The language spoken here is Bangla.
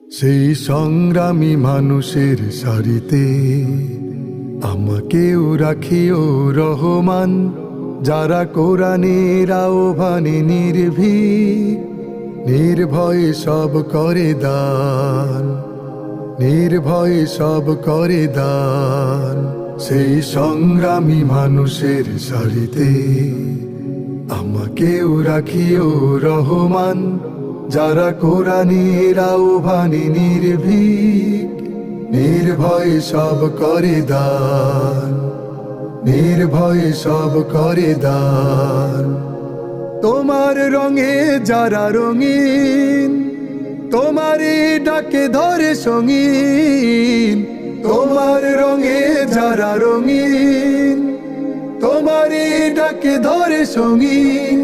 সেই সংগ্রামী মানুষের সারিতে আমাকেও রাখিও রহমান, যারা কোরআনের আহ্বানে নির্ভীক, নির্ভয়ে সব করে দান, নির্ভয়ে সব করে দান। সেই সংগ্রামী মানুষের সারিতে আমাকেও রাখিও রহমান, যারা কোরআনের আহ্বানে নির্ভীক, নির্ভয়ে সব করে দান, নির্ভয়ে সব করে দান। তোমার রঙে যারা রঙিন, তোমারই ডাকে ধরে সঙ্গীন। তোমার রঙে যারা রঙিন, তোমারই ডাকে ধরে সঙ্গীন।